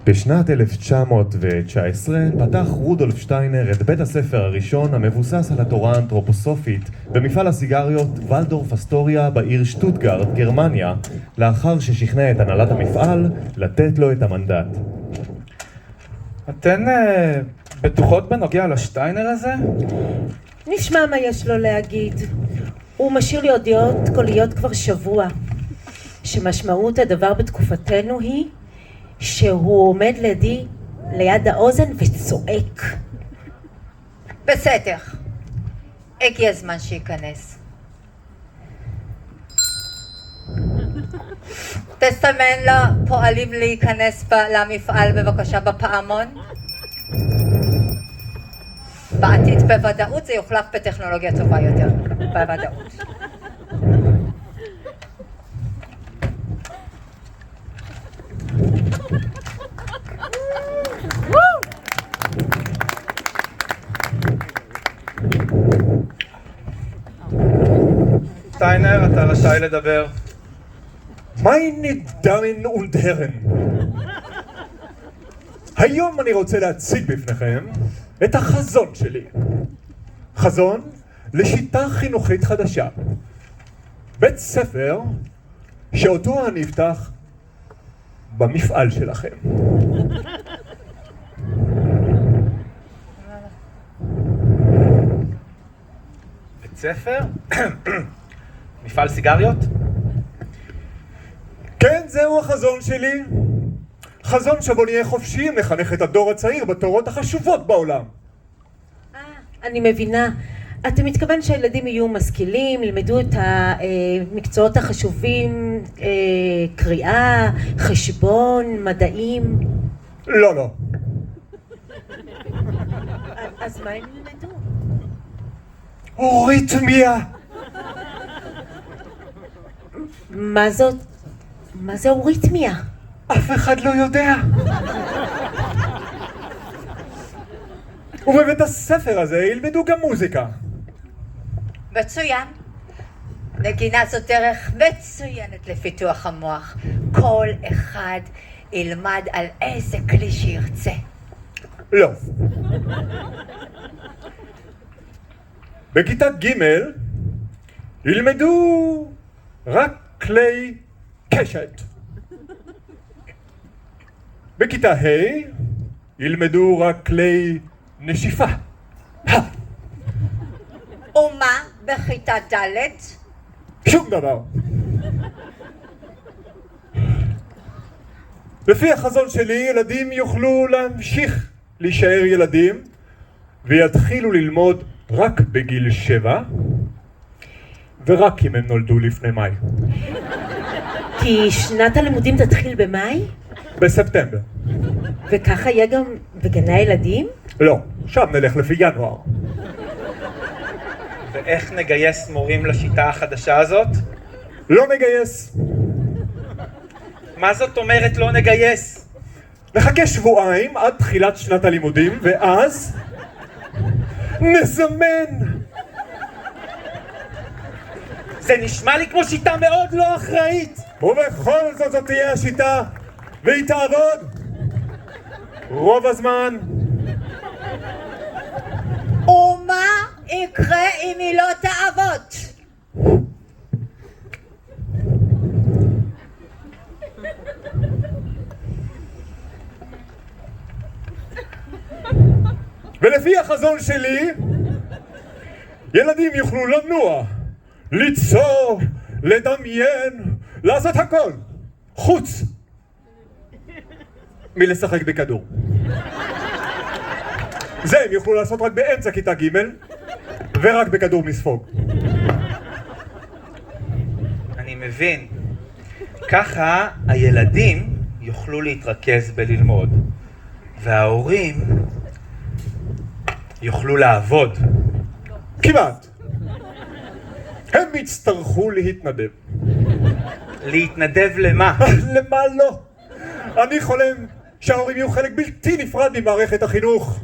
בשנת 1919 פתח רודולף שטיינר את בית הספר הראשון המבוסס על התורה האנתרופוסופית במפעל הסיגריות ולדורף אסטוריה בעיר שטוטגרט, גרמניה, לאחר ששכנע את הנהלת המפעל לתת לו את המנדט. אתן בטוחות בנוגע לשטיינר הזה? נשמע מה יש לו להגיד. הוא משאיר לי הודעות קוליות כבר שבוע, שמשמעות הדבר בתקופתנו היא שהוא עומד ליד האוזן וצועק. בסדר, הגיע הזמן שייכנס. תסמן לפועלים להיכנס למפעל בבקשה בפעמון. בעתיד בוודאות זה יוחלף בטכנולוגיה טובה יותר, בוודאות. שטיינר, אתה רשאי לדבר. Meine Damen und Herren, היום אני רוצה להציג בפניכם את החזון שלי. חזון לשיטה חינוכית חדשה. בית ספר שאותו אני אפתח במפעל שלכם. בית ספר? מפעל סיגריות? כן, זהו החזון שלי. חזון שבו נהיה חופשיים לחנך את הדור הצעיר בתורות החשובות בעולם. אני מבינה. אתה מתכוון שהילדים יהיו משכילים, ילמדו את המקצועות החשובים, קריאה, חשבון, מדעים? לא, לא. אז מה הם ילמדו? אוריתמיה. מה זאת? מה זה אוריתמיה? אף אחד לא יודע. ובבית הספר הזה ילמדו גם מוזיקה. מצוין. נגינה זו דרך מצוינת לפיתוח המוח. כל אחד ילמד על איזה כלי שירצה. לא. בכיתה ג' ילמדו רק כלי קשת. בכיתה ה' ילמדו רק כלי נשיפה. ומה בכיתה ד'? שום דבר. לפי החזון שלי, ילדים יוכלו להמשיך להישאר ילדים ויתחילו ללמוד רק בגיל 7 ורק אם הם נולדו לפני מאי. כי שנת הלימודים תתחיל במאי? בספטמבר. וככה יהיה גם בגני הילדים? לא, שם נלך לפי ינואר. ואיך נגייס מורים לשיטה החדשה הזאת? לא נגייס. מה זאת אומרת לא נגייס? נחכה שבועיים עד תחילת שנת הלימודים ואז נזמן. זה נשמע לי כמו שיטה מאוד לא אחראית. ובכל זאת זאת תהיה השיטה והיא תעבוד רוב הזמן. ומה יקרה אם היא לא תעבוד? ולפי החזון שלי, ילדים יוכלו לנוע, ליצור, לדמיין, לעשות הכל, חוץ מלשחק בכדור. זה הם יוכלו לעשות רק באמצע כיתה ג' ורק בכדור מספוג. אני מבין. ככה הילדים יוכלו להתרכז בללמוד, וההורים יוכלו לעבוד. כמעט. הם יצטרכו להתנדב. להתנדב למה? למה לא? אני חולם שההורים יהיו חלק בלתי נפרד ממערכת החינוך.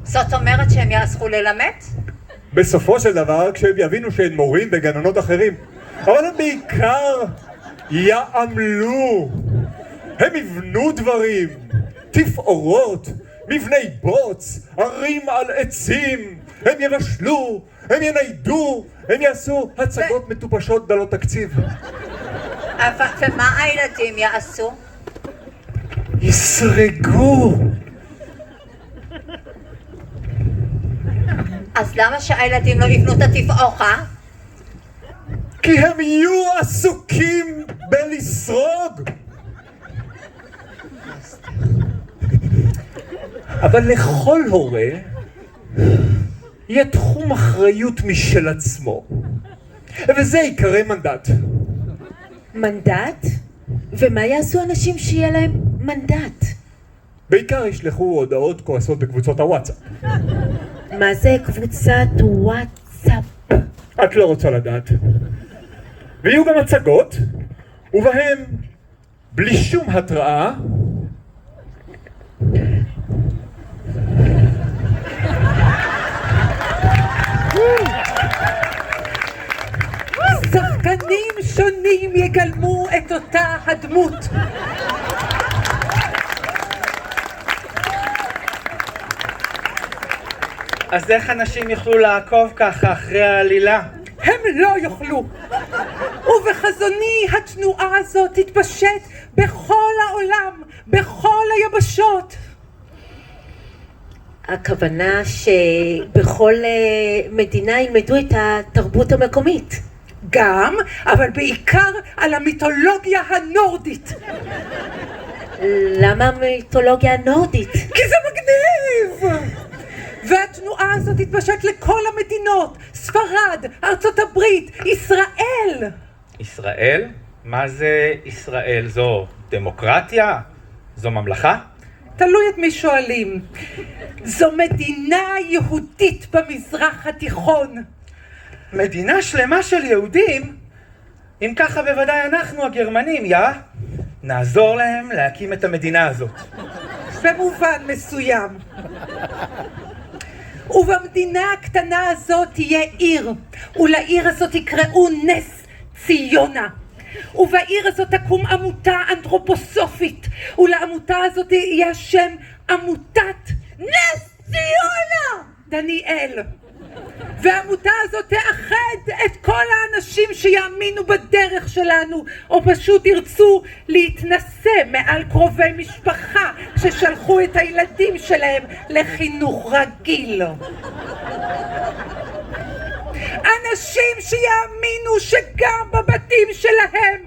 זאת אומרת שהם יעזרו ללמד? בסופו של דבר, כשהם יבינו שאין מורים וגננות אחרים, אבל הם בעיקר יעמלו הם יבנו דברים, תפאורות, מבני בוץ, ערים על עצים, הם יבשלו, הם יניידו, הם יעשו הצגות מטופשות דלות תקציב. ומה הילדים יעשו? יסרגו. אז למה שהילדים לא יבנו את התפאורה? כי הם יהיו עסוקים בלסרוג. אבל לכל הורה יהיה תחום אחריות משל עצמו, וזה יקרא מנדט. מנדט? ומה יעשו אנשים שיהיה להם מנדט? בעיקר ישלחו הודעות כועסות בקבוצות הוואטסאפ. מה זה קבוצת וואטסאפ? את לא רוצה לדעת. ויהיו גם הצגות, ובהם בלי שום התראה שחקנים שונים יגלמו את אותה הדמות. אז איך אנשים יוכלו לעקוב ככה אחרי העלילה? הם לא יוכלו. ובחזוני התנועה הזאת תתפשט בכל העולם, בכל היבשות. הכוונה שבכל מדינה ילמדו את התרבות המקומית. גם, אבל בעיקר על המיתולוגיה הנורדית. למה המיתולוגיה הנורדית? כי זה מגניב! והתנועה הזאת תתפשט לכל המדינות, ספרד, ארצות הברית, ישראל. ישראל? מה זה ישראל? זו דמוקרטיה? זו ממלכה? תלוי את מי שואלים. זו מדינה יהודית במזרח התיכון. מדינה שלמה של יהודים? אם ככה בוודאי אנחנו הגרמנים, נעזור להם להקים את המדינה הזאת. במובן מסוים. ובמדינה הקטנה הזאת תהיה עיר, ולעיר הזאת יקראו נס ציונה. ובעיר הזאת תקום עמותה אנתרופוסופית, ולעמותה הזאת יהיה השם עמותת נס ציונה דניאל. והעמותה הזאת תאחד את כל האנשים שיאמינו בדרך שלנו, או פשוט ירצו להתנסה מעל קרובי משפחה ששלחו את הילדים שלהם לחינוך רגיל. אנשים שיאמינו שגם בבתים שלהם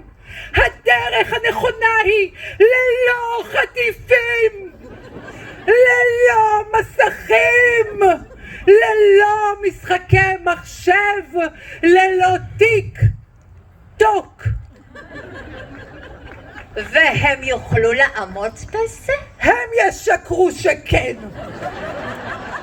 הדרך הנכונה היא ללא חטיפים, ללא מסכים, ללא משחקי מחשב, ללא טיק טוק. והם יוכלו לעמוד בזה? הם ישקרו שכן.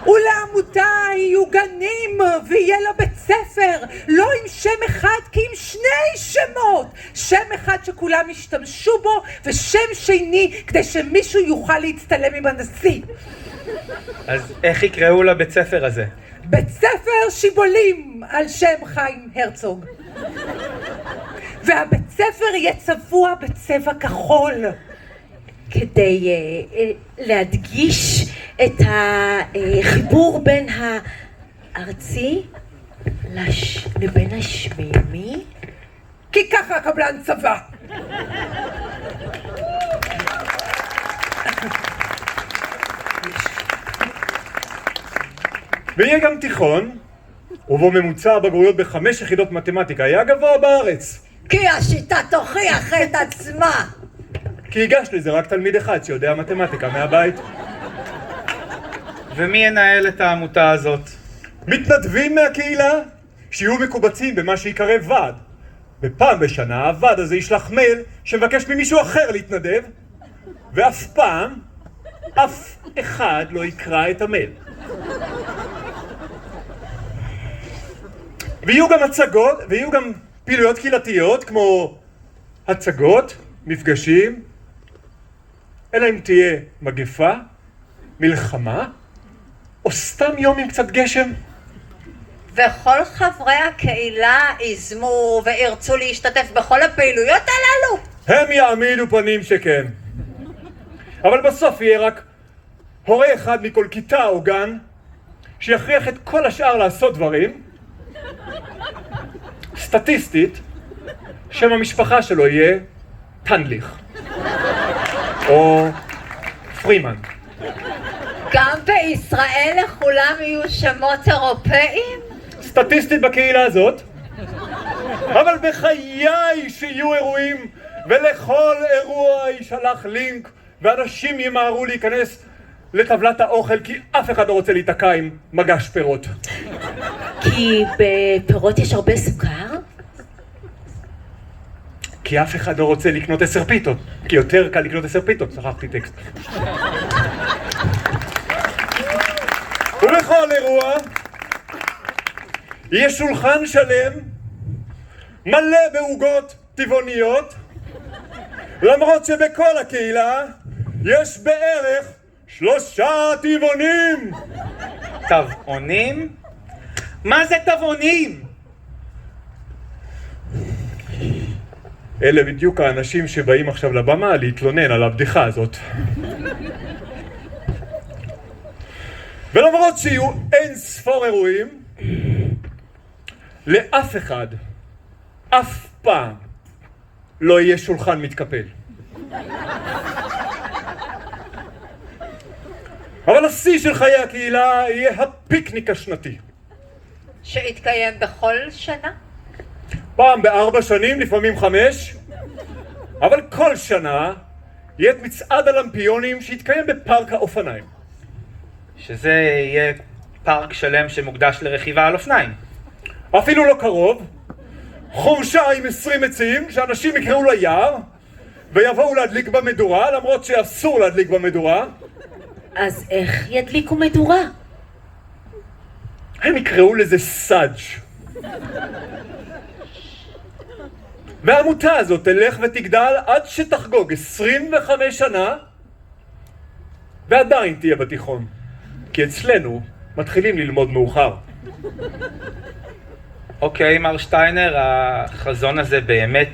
ולעמותה יהיו גנים ויהיה לה בית ספר, לא עם שם אחד כי עם שני שמות. שם אחד שכולם ישתמשו בו, ושם שני כדי שמישהו יוכל להצטלם עם הנשיא. אז איך יקראו לבית ספר הזה? בית ספר שיבולים על שם חיים הרצוג. והבית ספר יהיה צבוע בצבע כחול. כדי להדגיש את החיבור בין הארצי לבין השמימי. כי ככה הקבלן צבא. ויהיה גם תיכון, ובו ממוצע הבגרויות ב5 יחידות מתמטיקה היה גבוה בארץ. כי השיטה תוכיח את עצמה. כי ייגש לזה רק תלמיד אחד שיודע מתמטיקה מהבית. ומי ינהל את העמותה הזאת? מתנדבים מהקהילה שיהיו מקובצים במה שיקרא ועד. ופעם בשנה הוועד הזה ישלח מייל שמבקש ממישהו אחר להתנדב, ואף פעם אף אחד לא יקרא את המייל. ויהיו גם הצגות, ויהיו גם פעילויות קהילתיות כמו הצגות, מפגשים, אלא אם תהיה מגפה, מלחמה, או סתם יום עם קצת גשם. וכל חברי הקהילה יזמו וירצו להשתתף בכל הפעילויות הללו? הם יעמידו פנים שכן. אבל בסוף יהיה רק הורה אחד מכל כיתה או גן שיכריח את כל השאר לעשות דברים. סטטיסטית, שם המשפחה שלו יהיה טנליך או פרימן. גם בישראל לכולם יהיו שמות אירופאים? סטטיסטית בקהילה הזאת, אבל בחיי שיהיו אירועים, ולכל אירוע יישלח לינק ואנשים ימהרו להיכנס לטבלת האוכל, כי אף אחד לא רוצה להיתקע עם מגש פירות. כי בפירות יש הרבה סוכר? כי אף אחד לא רוצה לקנות 10 פיתות, כי יותר קל לקנות 10 פיתות. שכחתי טקסט. ובכל אירוע יהיה שולחן שלם מלא בעוגות טבעוניות, למרות שבכל הקהילה יש בערך 3 טבעונים. טבעונים? מה זה טבעונים? אלה בדיוק האנשים שבאים עכשיו לבמה להתלונן על הבדיחה הזאת. ולמרות שיהיו אין ספור אירועים, לאף אחד, אף פעם, לא יהיה שולחן מתקפל. אבל השיא של חיי הקהילה יהיה הפיקניק השנתי. שיתקיים בכל שנה? פעם ב4 שנים, לפעמים 5, אבל כל שנה יהיה את מצעד הלמפיונים שיתקיים בפארק האופניים. שזה יהיה פארק שלם שמוקדש לרכיבה על אופניים. אפילו לא קרוב, חורשה עם 20 עצים שאנשים יקראו ליער ויבואו להדליק במדורה, למרות שאסור להדליק במדורה. אז איך ידליקו מדורה? הם יקראו לזה סאג'. והעמותה הזאת תלך ותגדל עד שתחגוג 25 שנה ועדיין תהיה בתיכון, כי אצלנו מתחילים ללמוד מאוחר. אוקיי, מר שטיינר, החזון הזה באמת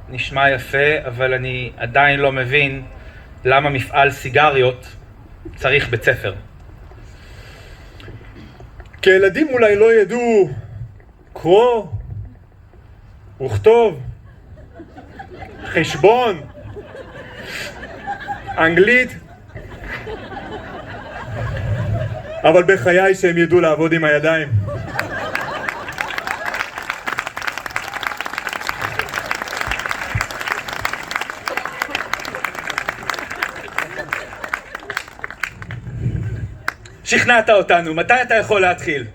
נשמע יפה, אבל אני עדיין לא מבין למה מפעל סיגריות צריך בית ספר. כי ילדים אולי לא ידעו קרוא וכתוב, חשבון, אנגלית, אבל בחיי שהם ידעו לעבוד עם הידיים. שכנעת אותנו, מתי אתה יכול להתחיל?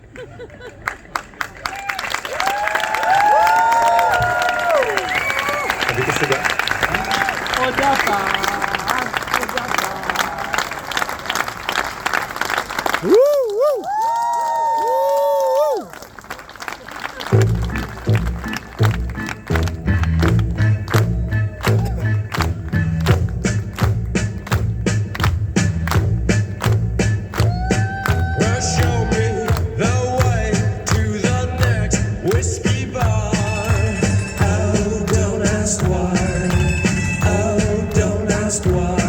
Why?